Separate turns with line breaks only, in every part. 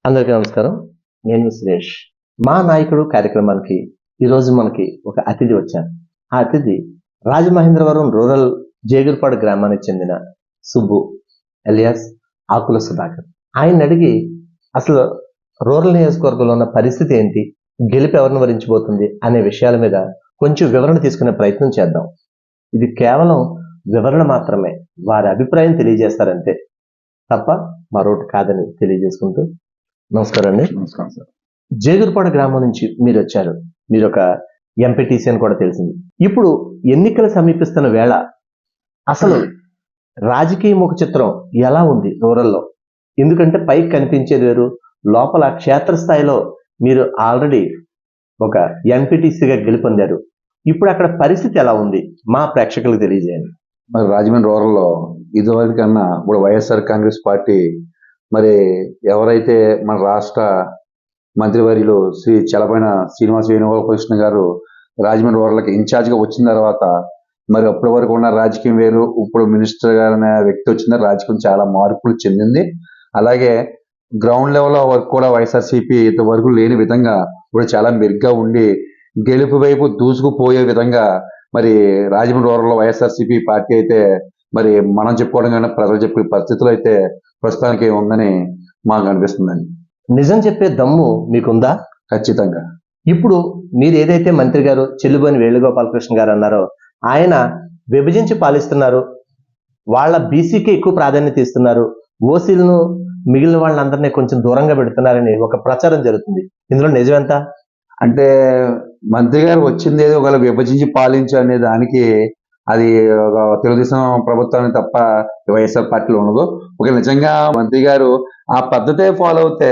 అందరికీ నమస్కారం. నేను సురేష్. మా నాయకుడు కార్యక్రమానికి ఈరోజు మనకి ఒక అతిథి వచ్చారు. ఆ అతిథి రాజమహేంద్రవరం రూరల్ జేగురుపాడు గ్రామానికి చెందిన సుబ్బు ఎలియాస్ ఆకుల సుధాకర్. ఆయన అడిగి అసలు రూరల్ నియోజకవర్గంలో ఉన్న పరిస్థితి ఏంటి, గెలుపు ఎవరిని వరించబోతుంది అనే విషయాల మీద కొంచెం వివరణ తీసుకునే ప్రయత్నం చేద్దాం. ఇది కేవలం వివరణ మాత్రమే, వారి అభిప్రాయం తెలియజేస్తారంతే తప్ప మరొకటి కాదని తెలియజేసుకుంటూ నమస్కారం అండి.
నమస్కారం సార్.
జేగురుపాడు గ్రామం నుంచి మీరు వచ్చారు. మీరు ఒక ఎంపీటీసీ అని కూడా తెలిసింది. ఇప్పుడు ఎన్నికలు సమీపిస్తున్న వేళ అసలు రాజకీయ ముఖ చిత్రం ఎలా ఉంది రూరల్లో? ఎందుకంటే పైకి కనిపించేది వేరు, లోపల క్షేత్రస్థాయిలో మీరు ఆల్రెడీ ఒక ఎంపీటీసీగా గెలుపొందారు. ఇప్పుడు అక్కడ పరిస్థితి ఎలా ఉంది మా ప్రేక్షకులకు తెలియజేయండి.
మరి రాజమండ్రి రూరల్లో ఇదివరకు కన్నా ఇప్పుడు వైఎస్ఆర్ కాంగ్రెస్ పార్టీ మరి ఎవరైతే మన రాష్ట్ర మంత్రివర్యులు శ్రీ చలపైన శ్రీనివాస వేణుగోపాలకృష్ణ గారు రాజమండ్రి రూరల్కి ఇన్ఛార్జ్గా వచ్చిన తర్వాత మరి అప్పటి వరకు ఉన్న రాజకీయం వేరు, ఇప్పుడు మినిస్టర్ గారు అనే వ్యక్తి వచ్చిన రాజకీయం చాలా మార్పులు చెందింది. అలాగే గ్రౌండ్ లెవెల్ వరకు కూడా వైఎస్ఆర్సీపీ ఇంతవరకు లేని విధంగా ఇప్పుడు చాలా మెరుగ్గా ఉండి గెలుపు వైపు దూసుకుపోయే విధంగా మరి రాజమండ్రి రూరల్లో వైఎస్ఆర్సీపీ పార్టీ అయితే మరి మనం చెప్పుకోవడం కానీ ప్రజలు చెప్పే పరిస్థితులు అయితే ప్రస్తుతానికి ఉందని మాకు అనిపిస్తుందండి.
నిజం చెప్పే దమ్ము మీకుందా?
ఖచ్చితంగా.
ఇప్పుడు మీరు ఏదైతే మంత్రి గారు చెల్లుబోని వేణుగోపాలకృష్ణ గారు అన్నారో, ఆయన విభజించి పాలిస్తున్నారు, వాళ్ళ బీసీకి ఎక్కువ ప్రాధాన్యత ఇస్తున్నారు, ఓసీలను మిగిలిన వాళ్ళందరినీ కొంచెం దూరంగా పెడుతున్నారని ఒక ప్రచారం జరుగుతుంది. ఇందులో నిజమెంత?
అంటే మంత్రి గారు వచ్చింది ఏదో ఒకవేళ విభజించి పాలించు అనే దానికి అది ఒక తెలుగుదేశం ప్రభుత్వాన్ని తప్ప వైఎస్ఆర్ పార్టీలో ఉండదు. ఒక నిజంగా మంత్రి గారు ఆ పద్ధతే ఫాలో అవుతే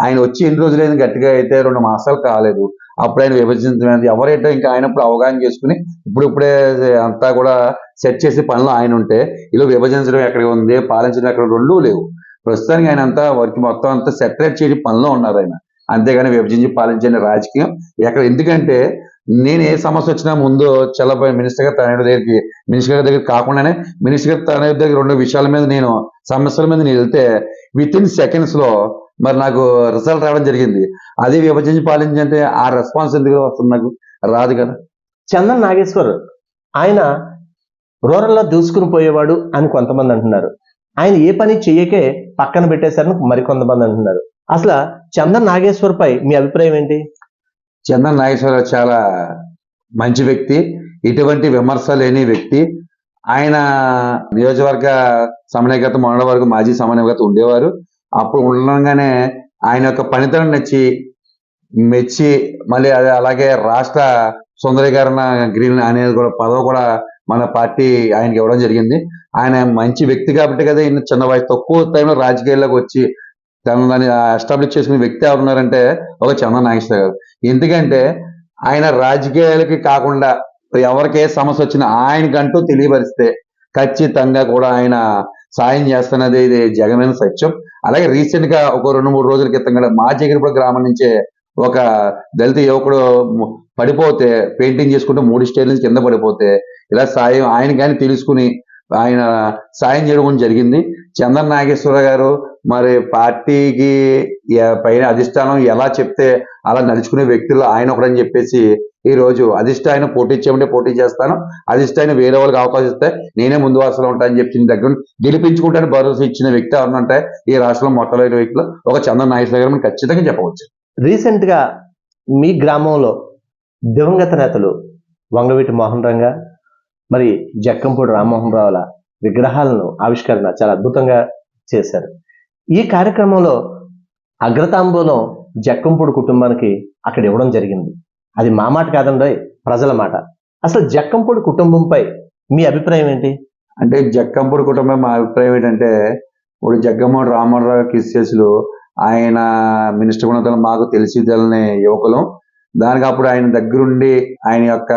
ఆయన వచ్చి ఎన్ని రోజులైంది, గట్టిగా అయితే 2 మాసాలు కాలేదు, అప్పుడు ఆయన విభజించడం ఎవరైతే ఇంకా ఆయన ఇప్పుడు అవగాహన చేసుకుని ఇప్పుడే అంతా కూడా సెట్ చేసే పనులు ఆయన ఉంటే ఇలా విభజించడం ఎక్కడ ఉంది, పాలించడం ఎక్కడ, రెండూ లేవు. ప్రస్తుతానికి ఆయన అంతా వర్క్ మొత్తం అంతా సెపరేట్ చేయడం పనిలో ఉన్నారు ఆయన. అంతేగాని విభజించి పాలించే రాజకీయం ఎక్కడ. ఎందుకంటే నేను ఏ సమస్య వచ్చినా ముందు చల్లబోయే మినిస్టర్ గారు తన దగ్గరికి, మినిస్టర్ గారి దగ్గర కాకుండానే మినిస్టర్ గారు తన దగ్గర 2 విషయాల మీద నేను సమస్యల మీద నేను వెళ్తే విత్ ఇన్ సెకండ్స్ లో మరి నాకు రిజల్ట్ రావడం జరిగింది. అదే విభజించి పాలించంటే ఆ రెస్పాన్స్ ఎందుకు వస్తుంది? నాకు రాదు కదా.
చందన్ నాగేశ్వర్ ఆయన రూరల్లో దూసుకుని పోయేవాడు అని కొంతమంది అంటున్నారు. ఆయన ఏ పని చెయ్యకే పక్కన పెట్టేశారని మరికొంతమంది అంటున్నారు. అసలు చందన్ నాగేశ్వర్ పై మీ అభిప్రాయం ఏంటి?
చందన్ నాగేశ్వరరావు చాలా మంచి వ్యక్తి, ఎటువంటి విమర్శ లేని వ్యక్తి. ఆయన నియోజకవర్గ సమన్వయకర్త మొన్నటి వరకు మాజీ సమన్వయకర్త ఉండేవారు. అప్పుడు ఉండగానే ఆయన యొక్క పనితనం మెచ్చి మళ్ళీ అదే అలాగే రాష్ట్ర సుందరీకరణ గ్రీన్ అనేది కూడా పదవి కూడా మన పార్టీ ఆయనకి ఇవ్వడం జరిగింది. ఆయన మంచి వ్యక్తి కాబట్టి కదా ఈయన చిన్న వయసు తక్కువ టైంలో రాజకీయాల్లోకి వచ్చి దాన్ని ఎస్టాబ్లిష్ చేసుకునే వ్యక్తి ఎవరున్నారంటే ఒక చందన్ నాగేశ్వర గారు. ఎందుకంటే ఆయన రాజకీయాలకి కాకుండా ఎవరికి ఏ సమస్య వచ్చినా ఆయనకంటూ తెలియపరిస్తే ఖచ్చితంగా కూడా ఆయన సాయం చేస్తున్నది ఇది జగమైన సత్యం. అలాగే రీసెంట్ గా ఒక 2-3 రోజుల క్రితం కూడా మా జగిరిపూడి గ్రామం నుంచే ఒక దళిత యువకుడు పడిపోతే, పెయింటింగ్ చేసుకుంటూ 3 స్టేర్ల నుంచి కింద పడిపోతే ఇలా సాయం ఆయన కానీ తెలుసుకుని ఆయన సాయం చేయడం జరిగింది. చందన్ నాగేశ్వర గారు మరి పార్టీకి పైన అధిష్టానం ఎలా చెప్తే అలా నడుచుకునే వ్యక్తుల్లో ఆయన ఒకడని చెప్పేసి ఈ రోజు అధిష్టానం పోటీ చేయమంటే పోటీ చేస్తాను, అధిష్టానం వేరే వాళ్ళకి అవకాశం ఇస్తే నేనే ముందు వరుసలో ఉంటానని చెప్పి దగ్గర గెలిపించుకుంటాను భరోసా ఇచ్చిన వ్యక్తి ఎవరంటే ఈ రాష్ట్రంలో మొట్టమొదటి వ్యక్తులు ఒక చందన్ నాగేశ్వర గారు మనం ఖచ్చితంగా చెప్పవచ్చు.
రీసెంట్ గా మీ గ్రామంలో దివంగత నేతలు వంగవీటి మోహన్ రంగా మరి జక్కంపూడి రామ్మోహన్ రావుల విగ్రహాలను ఆవిష్కరణ చాలా అద్భుతంగా చేశారు. ఈ కార్యక్రమంలో అగ్రతాంబూలం జక్కంపూడి కుటుంబానికి అక్కడ ఇవ్వడం జరిగింది. అది మా మాట కాదండి, ప్రజల మాట. అసలు జక్కంపూడి కుటుంబంపై మీ అభిప్రాయం ఏంటి?
అంటే జక్కంపూడి కుటుంబం మా అభిప్రాయం ఏంటంటే ఇప్పుడు జగ్గమ్మోహన్ రామ్మోహన్ కేసులు ఆయన మినిస్టర్ ఉన్నతను మాకు తెలిసి తెలియని యువకులు. దానికి అప్పుడు ఆయన దగ్గరుండి ఆయన యొక్క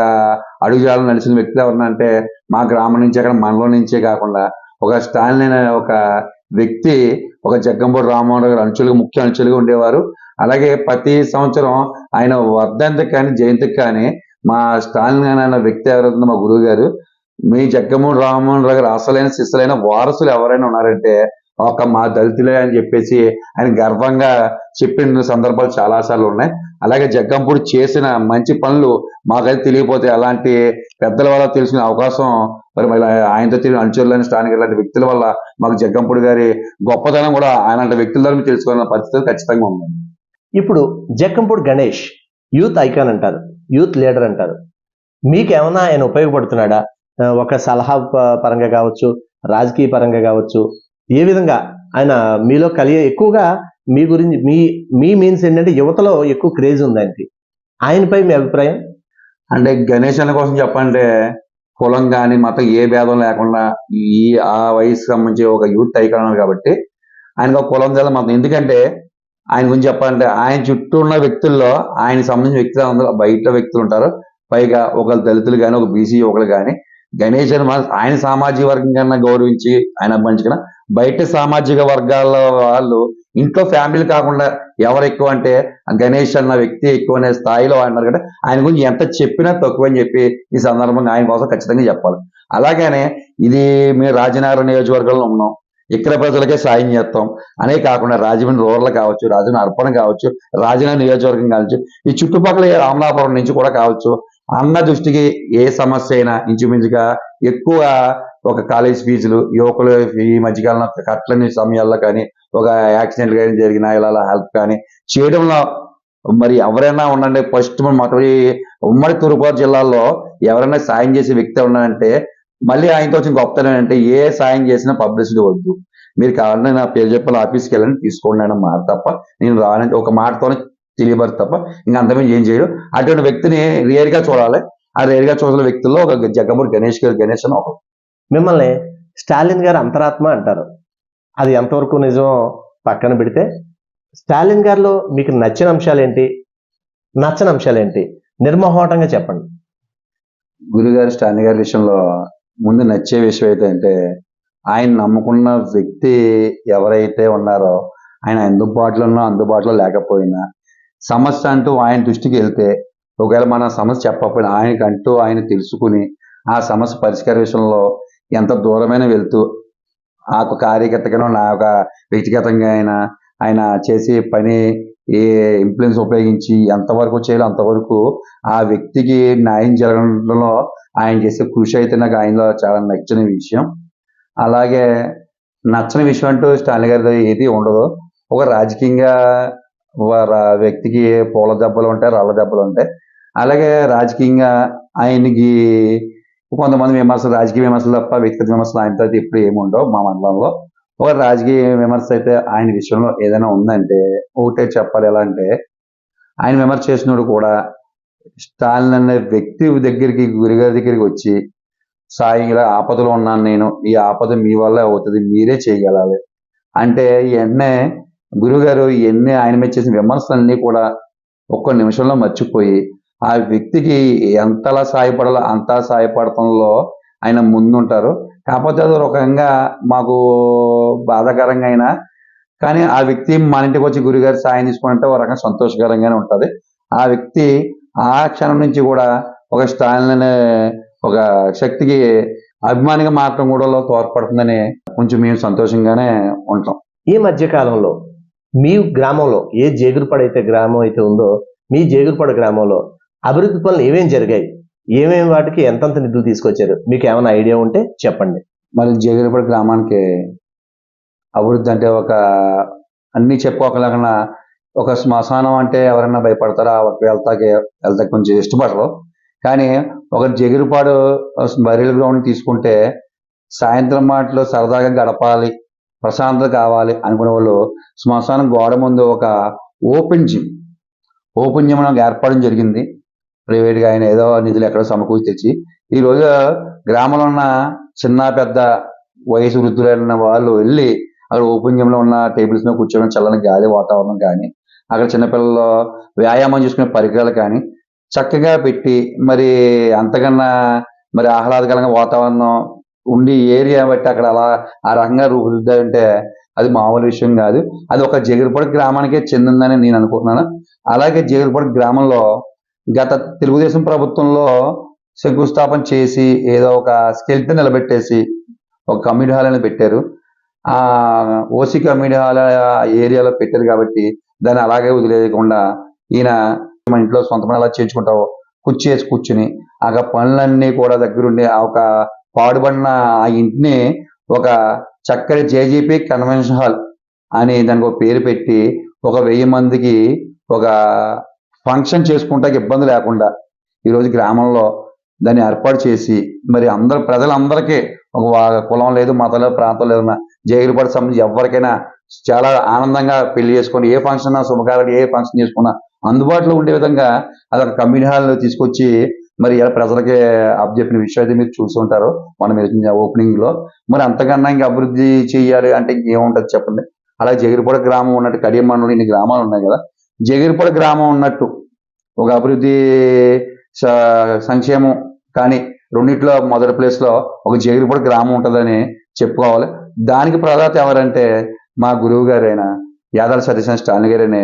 అడుగుజాలను నడిచిన వ్యక్తులు ఎవరనంటే మా గ్రామం నుంచి అక్కడ మండలం నుంచే కాకుండా ఒక స్టాలిన్ అనే ఒక వ్యక్తి ఒక జగ్గంపూడి రామ్మోహన్ గారు అంచులుగా ముఖ్య అంచులుగా ఉండేవారు. అలాగే ప్రతి సంవత్సరం ఆయన వర్ధంతికి కానీ జయంతికి కానీ మా స్టాలిన్ అనే వ్యక్తి ఎవరైతే మా గురువు గారు, మీ జగ్గంపూడి రామ్మోహన్ గారు అసలైన శిష్యులైన వారసులు ఎవరైనా ఉన్నారంటే ఒక మా దళితులే అని చెప్పేసి ఆయన గర్వంగా చెప్పిన సందర్భాలు చాలాసార్లు ఉన్నాయి. అలాగే జగ్గంపూడి చేసిన మంచి పనులు మాకైతే తెలియకపోతే అలాంటి పెద్దల వల్ల తెలుసుకునే అవకాశం మరి మళ్ళీ ఆయనతో తెలియని అనుచరులని స్థానిక ఇలాంటి వ్యక్తుల వల్ల మాకు జగ్గంపూడి గారి గొప్పతనం కూడా ఆయన వ్యక్తుల ద్వారా మేము తెలుసుకున్న పరిస్థితి ఖచ్చితంగా ఉంది.
ఇప్పుడు జక్కంపూడి గణేష్ యూత్ ఐకాన్ అంటారు, యూత్ లీడర్ అంటారు. మీకేమన్నా ఆయన ఉపయోగపడుతున్నాడా? ఒక సలహా పరంగా కావచ్చు, రాజకీయ పరంగా కావచ్చు, ఏ విధంగా ఆయన మీలో ఎక్కువగా మీ గురించి మీ మీన్స్ ఏంటంటే యువతలో ఎక్కువ క్రేజ్ ఉంది ఆయనకి. ఆయనపై మీ అభిప్రాయం?
అంటే గణేష్ అన్న కోసం చెప్పంటే కులం కానీ మతం ఏ భేదం లేకుండా ఆ వయసుకి సంబంధించి ఒక యూత్ ఐకాన్ కాబట్టి ఆయనకు ఒక కులం లేదా మతం, ఎందుకంటే ఆయన గురించి చెప్పాలంటే ఆయన చుట్టూ ఉన్న వ్యక్తుల్లో ఆయన సంబంధించిన వ్యక్తులు అందరూ బయట వ్యక్తులు ఉంటారు. పైగా ఒకళ్ళు దళితులు కానీ ఒక బీసీ యువకులు కానీ గణేష్ అని ఆయన సామాజిక వర్గం కన్నా గౌరవించి ఆయన అభిమానించిన బయట సామాజిక వర్గాల వాళ్ళు ఇంట్లో ఫ్యామిలీ కాకుండా ఎవరు ఎక్కువ అంటే గణేష్ అన్న వ్యక్తి ఎక్కువ అనే స్థాయిలో అన్నారు కదా. ఆయన గురించి ఎంత చెప్పినా తక్కువ అని చెప్పి ఈ సందర్భంగా ఆయన కోసం ఖచ్చితంగా చెప్పాలి. అలాగనే ఇది మేము రాజనగరం నియోజకవర్గంలో ఉన్నాం, ఇక్కడ ప్రజలకే సాయం చేస్తాం అనే కాకుండా రాజమండ్రి రూరల్ కావచ్చు, రాజమండ్రి అర్పణ కావచ్చు, రాజనగరం నియోజకవర్గం కావచ్చు, ఈ చుట్టుపక్కల రామనాపురం నుంచి కూడా కావచ్చు, అన్న దృష్టికి ఏ సమస్య అయినా ఇంచుమించుగా ఎక్కువ ఒక కాలేజ్ ఫీజులు యువకులు ఈ మధ్యకాలంలో కట్టలేని సమయాల్లో కానీ ఒక యాక్సిడెంట్ కానీ జరిగినా ఇలా హెల్ప్ కానీ చేయడంలో మరి ఎవరైనా ఉండండి. ఫస్ట్ మొదటి ఉమ్మడి తూర్పుగోదావరి జిల్లాలో ఎవరైనా సాయం చేసే వ్యక్తి ఉన్నారంటే మళ్ళీ ఆయనతో వచ్చిన గొప్పతనం ఏంటంటే ఏ సాయం చేసినా పబ్లిసిటీ వద్దు, మీరు కావాలంటే నా పేరు చెప్పాలి ఆఫీస్కి వెళ్ళండి తీసుకోండి అన్న మాట తప్ప నేను రానంటే ఒక మాటతోనే తెలియబడి తప్ప ఇంకా అంతమంది ఏం చేయరు. అటువంటి వ్యక్తిని రేరుగా చూడాలి. ఆ రేరుగా చూసిన వ్యక్తుల్లో ఒక జగ్గంపూడి గణేష్ అని ఒకరు.
మిమ్మల్ని స్టాలిన్ గారు అంతరాత్మ అంటారు, అది ఎంతవరకు నిజం పక్కన పెడితే స్టాలిన్ గారిలో మీకు నచ్చిన అంశాలు ఏంటి, నచ్చని అంశాలు ఏంటి, నిర్మోహమాటంగా చెప్పండి.
గురుగారు స్టాలిన్ గారి విషయంలో ముందు నచ్చే విషయం అయితే అంటే ఆయన నమ్ముకున్న వ్యక్తి ఎవరైతే ఉన్నారో ఆయన అందుబాటులో లేకపోయినా సమస్య అంటూ ఆయన దృష్టికి వెళ్తే ఒకవేళ మన సమస్య చెప్పకపోయినా ఆయనకంటూ ఆయన తెలుసుకుని ఆ సమస్య పరిష్కార విషయంలో ఎంత దూరమైన వెళ్తూ ఆ ఒక కార్యకర్తగానో నా ఒక వ్యక్తిగతంగా ఆయన చేసే పని ఏ ఇన్ఫ్లుయెన్స్ ఉపయోగించి ఎంతవరకు చేయాలో అంతవరకు ఆ వ్యక్తికి న్యాయం జరగడంలో ఆయన చేసే కృషి అయితే నాకు ఆయనలో చాలా నచ్చిన విషయం. అలాగే నచ్చని విషయం అంటూ స్టాలిన్ గారి ఏది ఉండదు. ఒక రాజకీయంగా వ్యక్తికి పూల దెబ్బలు ఉంటాయి, రాళ్ళ దెబ్బలు ఉంటాయి. అలాగే రాజకీయంగా ఆయనకి కొంతమంది విమర్శలు, రాజకీయ విమర్శలు తప్ప వ్యక్తిగత విమర్శలు ఆయనతో ఎప్పుడు ఏమి ఉండవు. మా మండలంలో ఒక రాజకీయ విమర్శ అయితే ఆయన విషయంలో ఏదైనా ఉందంటే ఒకటే చెప్పాలి. ఎలా అంటే ఆయన విమర్శ చేసినప్పుడు కూడా స్టాలిన్ అనే వ్యక్తి దగ్గరికి గురుగారి దగ్గరికి వచ్చి సాయి ఇలా ఆపదలో ఉన్నాను నేను, ఈ ఆపద మీ వల్ల అవుతుంది, మీరే చేయగలాలి అంటే ఇవన్నీ గురుగారు ఇవన్నీ ఆయన మీద చేసిన విమర్శలన్నీ కూడా ఒక్క నిమిషంలో మర్చిపోయి ఆ వ్యక్తికి ఎంతలా సాయపడాలో అంతా సాయపడటంలో ఆయన ముందుంటారు. కాకపోతే అది ఒక రకంగా మాకు బాధాకరంగా అయినా కానీ ఆ వ్యక్తి మన ఇంటికి వచ్చి గురుగారు సాయం తీసుకుంటే ఒక రకంగా సంతోషకరంగానే ఉంటుంది. ఆ వ్యక్తి ఆ క్షణం నుంచి కూడా ఒక స్టాలిన్ అనే ఒక శక్తికి అభిమానిగా మాత్రం కూడా తోడ్పడుతుందని కొంచెం మేము సంతోషంగానే ఉంటాం.
ఈ మధ్య కాలంలో మీ గ్రామంలో ఏ జేగురుపాడు అయితే గ్రామం అయితే ఉందో మీ జేగురుపాడు గ్రామంలో అభివృద్ధి పనులు ఏమేమి జరిగాయి, ఏమేమి వాటికి ఎంతంత నిధులు తీసుకొచ్చారు, మీకు ఏమైనా ఐడియా ఉంటే చెప్పండి.
మరి జేగురుపాడు గ్రామానికి అభివృద్ధి అంటే ఒక అన్ని చెప్పుకోకలేకుండా ఒక శ్మశానం అంటే ఎవరైనా భయపడతారా, వెళ్తాకి కొంచెం ఇష్టపడరు. కానీ ఒక జగిరిపాడు బరీల గ్రౌండ్ తీసుకుంటే సాయంత్రం మాటలు సరదాగా గడపాలి, ప్రశాంతత కావాలి అనుకునే వాళ్ళు శ్మశానం గోడ ముందు ఒక ఓపెన్ జిమ్ ఏర్పడడం జరిగింది. ప్రైవేట్గా ఆయన ఏదో నిధులు ఎక్కడో సమకూర్చి తెచ్చి ఈరోజు గ్రామంలో ఉన్న చిన్న పెద్ద వయసు వృద్ధులైన వాళ్ళు వెళ్ళి అక్కడ ఓపెన్ జిమ్లో ఉన్న టేబుల్స్ మీద కూర్చోవడం, చల్లని గాలి వాతావరణం కానీ అక్కడ చిన్నపిల్లలు వ్యాయామం చేసుకునే పరికరాలు కానీ చక్కగా పెట్టి మరి అంతకన్నా మరి ఆహ్లాదకరంగా వాతావరణం ఉండి ఏరియా బట్టి అక్కడ అలా ఆ రకంగా రూపుదిద్దారంటే అది మామూలు విషయం కాదు. అది ఒక జగిరిపాడు గ్రామానికే చెందిందని నేను అనుకుంటున్నాను. అలాగే జగిరిపాడు గ్రామంలో గత తెలుగుదేశం ప్రభుత్వంలో శంకుస్థాపన చేసి ఏదో ఒక స్కెల్టన్ నిలబెట్టేసి ఒక కమ్యూనిటీ హాల్ అని పెట్టారు. ఆ ఓసీ కమ్యూనిటీ హాల్ ఏరియాలో పెట్టారు కాబట్టి దాన్ని అలాగే వదిలేయకుండా ఈయన మన ఇంట్లో సొంత పని అలా చేయించుకుంటావు కుర్చీ వేసి కూర్చుని ఆ పనులన్నీ కూడా దగ్గరుండి ఆ ఒక పాడుబడిన ఆ ఇంటిని ఒక చక్కటి జేజీపీ కన్వెన్షన్ హాల్ అని దానికి ఒక పేరు పెట్టి ఒక 1000 మందికి ఒక ఫంక్షన్ చేసుకుంటా ఇబ్బంది లేకుండా ఈరోజు గ్రామంలో దాన్ని ఏర్పాటు చేసి మరి అందరు ప్రజలందరికీ ఒక కులం లేదు మతం లేదు ప్రాంతం లేదు జైలుపడి సంబంధించి ఎవరికైనా చాలా ఆనందంగా పెళ్లి చేసుకొని ఏ ఫంక్షన్ శుభకార్యాలు ఏ ఫంక్షన్ చేసుకున్నా అందుబాటులో ఉండే విధంగా అదొక కమ్యూనిటీ హాల్ తీసుకొచ్చి మరి ఇలా ప్రజలకి అప్పచెప్పిన విషయం అయితే మీరు చూసి ఉంటారు మనం ఓపెనింగ్ లో. మరి అంతకన్నా ఇంకా అభివృద్ధి చేయాలి అంటే ఇంకేముంటది చెప్పండి. అలా జగిరిపూడి గ్రామం ఉన్నట్టు కడియం మండలం ఇన్ని గ్రామాలు ఉన్నాయి కదా, జగిరిపూడి గ్రామం ఉన్నట్టు ఒక అభివృద్ధి సంక్షేమం కానీ రెండిట్లో మొదటి ప్లేస్ లో ఒక జగిరిపూడి గ్రామం ఉంటుందని చెప్పుకోవాలి. దానికి ప్రదాత ఎవరంటే మా గురువు గారైన యాదాల సతీశన్ స్టాలిన్ గారని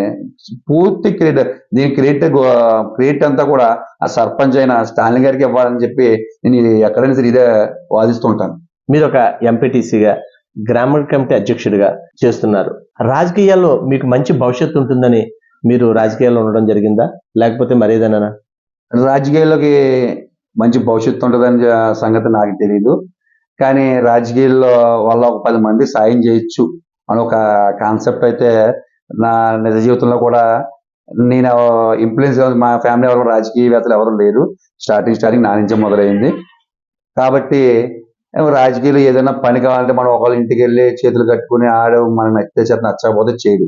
పూర్తి క్రెడిట్, దీని క్రెడిట్ అంతా కూడా ఆ సర్పంచ్ అయిన స్టాలిన్ గారికి ఇవ్వాలని చెప్పి నేను ఎక్కడైనా సరే ఇదే వాదిస్తుంటాను.
మీరు ఒక ఎంపీటీసీగా గ్రామ కమిటీ అధ్యక్షుడిగా చేస్తున్నారు. రాజకీయాల్లో మీకు మంచి భవిష్యత్తు ఉంటుందని మీరు రాజకీయాల్లో ఉండడం జరిగిందా, లేకపోతే మరేదైనా?
రాజకీయాల్లోకి మంచి భవిష్యత్తు ఉంటుందని సంగతి నాకు తెలియదు, కానీ రాజకీయాల్లో వల్ల ఒక 10 మంది సాయం చేయొచ్చు అని ఒక కాన్సెప్ట్ అయితే నా నిజ జీవితంలో కూడా నేను ఇన్ఫ్లుయెన్స్, మా ఫ్యామిలీ ఎవరు రాజకీయవేత్తలు ఎవరు లేరు, స్టార్టింగ్ నా నుంచే మొదలైంది. కాబట్టి రాజకీయాలు ఏదైనా పని కావాలంటే మనం ఒకళ్ళ ఇంటికి వెళ్ళి చేతులు కట్టుకుని ఆడు మనకు నచ్చితే చేత నచ్చకపోతే చేయడు.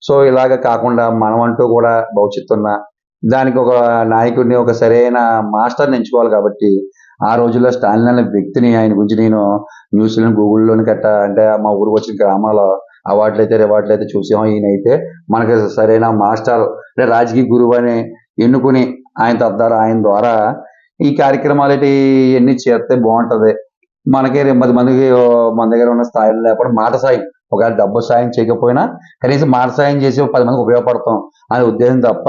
సో ఇలాగ కాకుండా మనం అంటూ కూడా భవిష్యత్తు ఉన్న దానికి ఒక నాయకుడిని ఒక సరైన మాస్టర్ని ఎంచుకోవాలి. కాబట్టి ఆ రోజుల్లో స్టాలిన్ అనే వ్యక్తిని ఆయన గురించి నేను న్యూస్లో గూగుల్లోని అంటే మా ఊరికి వచ్చిన గ్రామాల్లో రివార్డులు అయితే చూసాం. ఈయనైతే మనకి సరైన మాస్టర్ అంటే రాజకీయ గురువు అని ఎన్నుకుని ఆయన ద్వారా ఈ కార్యక్రమాలు ఇవన్నీ చేస్తే బాగుంటది. మనకి 10 మందికి మన దగ్గర ఉన్న స్థాయిలో లేకపోతే మాట సాయం, ఒకవేళ డబ్బు సాయం చేయకపోయినా కనీసం మాట సాయం చేసి 10 మందికి ఉపయోగపడతాం అనే ఉద్దేశం తప్ప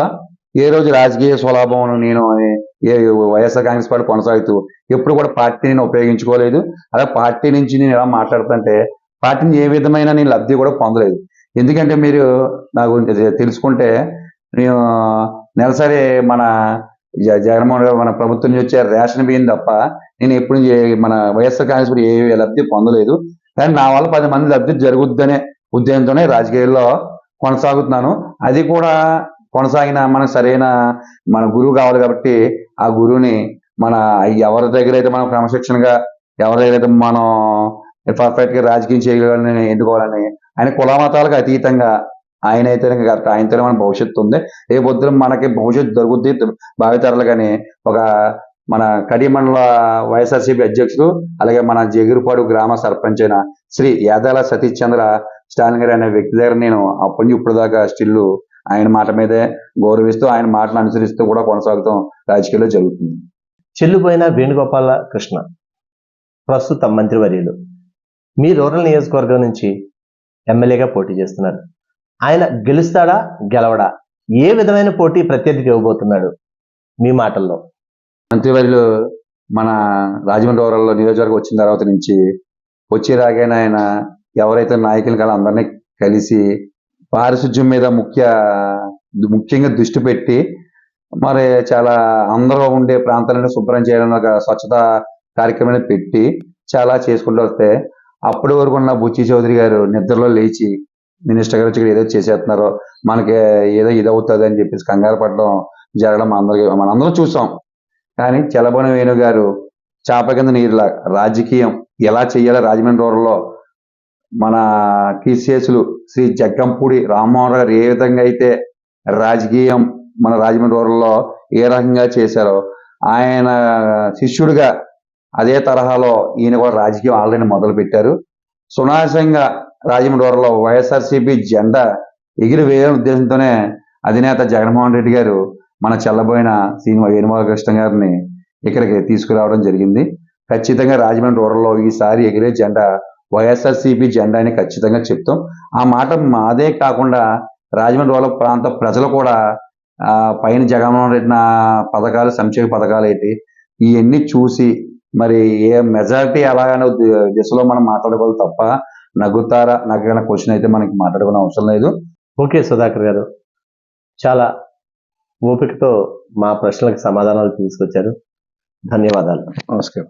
ఏ రోజు రాజకీయ స్వలాభం నేను వైఎస్ఆర్ కాంగ్రెస్ పార్టీ కొనసాగుతూ ఎప్పుడు కూడా పార్టీని ఉపయోగించుకోలేదు. అలా పార్టీ నుంచి నేను ఎలా మాట్లాడుతుంటే పార్టీని ఏ విధమైన నేను లబ్ధి కూడా పొందలేదు. ఎందుకంటే మీరు నాకు తెలుసుకుంటే నేను నెలసరి మన జగన్మోహన్ గారు మన ప్రభుత్వం నుంచి వచ్చే రేషన్ బియ్యం తప్ప నేను ఎప్పుడు మన వైఎస్ఆర్ కాంగ్రెస్ పార్టీ ఏ లబ్ధి పొందలేదు. కానీ నా వల్ల 10 మంది లబ్ధి జరుగుద్దనే ఉద్దేశంతోనే రాజకీయాల్లో కొనసాగుతున్నాను. అది కూడా కొనసాగిన మనకు సరైన మన గురువు కావాలి. కాబట్టి ఆ గురువుని మన ఎవరి దగ్గర అయితే మనం క్రమశిక్షణగా, ఎవరి దగ్గర అయితే మనం పర్ఫెక్ట్ గా రాజకీయం చేయగలని ఎన్నుకోవాలని, ఆయన కులమతాలకు అతీతంగా ఆయన అయితే కరెక్ట్, ఆయనతోనే మన భవిష్యత్తు ఉంది. ఏ పొద్దున మనకి భవిష్యత్తు దొరుకుద్ది భావితరాలు. కానీ ఒక మన కడి మండల వైఎస్ఆర్సీపీ అధ్యక్షుడు అలాగే మన జగిరిపాడు గ్రామ సర్పంచ్ అయిన శ్రీ యాదాల సతీష్ చంద్ర స్టాలిన్ గారు అనే వ్యక్తి దగ్గర నేను అప్పటి నుంచి ఇప్పుడు దాకా స్టిల్ ఆయన మాట మీదే గౌరవిస్తూ ఆయన మాటను అనుసరిస్తూ కూడా కొనసాగుతాం రాజకీయాల్లో జరుగుతుంది.
చెల్లుపోయిన వేణుగోపాల కృష్ణ ప్రస్తుత మంత్రివర్యులు మీ రూరల్ నియోజకవర్గం నుంచి ఎమ్మెల్యేగా పోటీ చేస్తున్నారు. ఆయన గెలుస్తాడా గెలవడా, ఏ విధమైన పోటీ ప్రత్యర్థికి ఇవ్వబోతున్నాడు మీ మాటల్లో?
మంత్రివర్యులు మన రాజమండ్రి రూరల్ నియోజకవర్గం వచ్చిన తర్వాత నుంచి వచ్చి రాగానే ఆయన ఎవరైతే నాయకులు కదా అందరినీ కలిసి పారిశుధ్యం మీద ముఖ్యంగా దృష్టి పెట్టి మరి చాలా అందరూ ఉండే ప్రాంతాలను శుభ్రం చేయడం ఒక స్వచ్ఛత కార్యక్రమాన్ని పెట్టి చాలా చేసుకుంటూ వస్తే అప్పటి వరకు ఉన్న బుచ్చి చౌదరి గారు నిద్రలో లేచి మినిస్టర్ గారు వచ్చి ఏదో చేసేస్తున్నారో మనకి ఏదో ఇదవుతుంది అని చెప్పేసి కంగారు పడడం జరగడం మనందరం చూసాం. కానీ చలబోని వేణు గారు చాప కింద నీరులా రాజకీయం ఎలా చెయ్యాలో రాజమండ్రి రూరల్లో మన కీర్తిశేషులు శ్రీ జగ్గంపూడి రామ్మోహన్ గారు ఏ విధంగా అయితే రాజకీయం మన రాజమండ్రి రూరల్లో ఏ రకంగా చేశారో ఆయన శిష్యుడిగా అదే తరహాలో ఈయన కూడా రాజకీయం ఆల్రెడీ మొదలు పెట్టారు. సునాయాసంగా రాజమండ్రి రూరల్లో వైఎస్ఆర్సీపీ జెండా ఎగిరి వేయాలనే ఉద్దేశంతోనే అధినేత జగన్మోహన్ రెడ్డి గారు మన చెల్లబోయిన వేణుగోపాలకృష్ణ గారిని ఇక్కడికి తీసుకురావడం జరిగింది. ఖచ్చితంగా రాజమండ్రి రూరల్లో ఈసారి ఎగిరే జెండా వైఎస్ఆర్సీపీ జెండా అని ఖచ్చితంగా చెప్తాం. ఆ మాట మాదే కాకుండా రాజమండ్రి రూరల్ ప్రాంత ప్రజలు కూడా పైన జగన్మోహన్ రెడ్డి పథకాలు, సంక్షేమ పథకాలు ఏంటి ఇవన్నీ చూసి మరి ఏ మెజారిటీ ఎలాగనే దిశలో మనం మాట్లాడగలం తప్ప నగ్గుతారా, నాకు ఏమైనా క్వశ్చన్ అయితే మనకి మాట్లాడుకునే అవసరం లేదు.
ఓకే సుధాకర్ గారు, చాలా ఓపికతో మా ప్రశ్నలకు సమాధానాలు తీసుకొచ్చారు. ధన్యవాదాలు.
నమస్కారం.